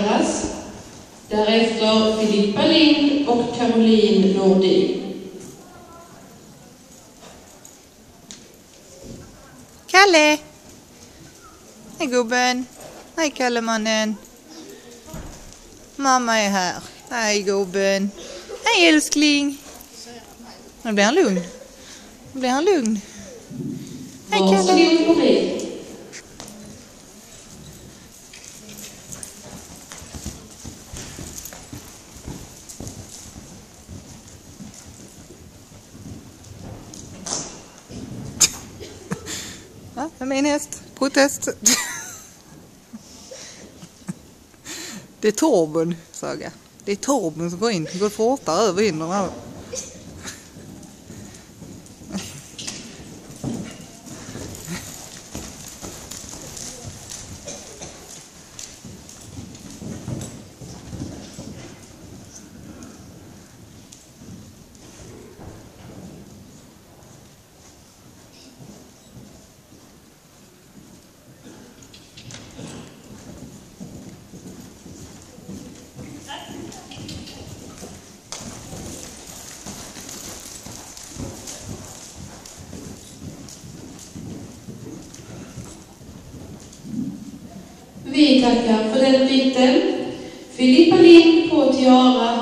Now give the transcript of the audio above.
presenteras. Därefter Filippa Lind och Caroline Nordin. Kalle! Hej gubben! Hej Kallemannen! Mamma är här. Hej gubben! Hej älskling! Nu blir han lugn. Nu blir han lugn. Hej Kalle! Ja, det är min häst. Protest. Det är Torben, Saga. Det är Torben som går in. Det går fortare över hindren. Vi tackar för den biten. Filippa Lind på tiara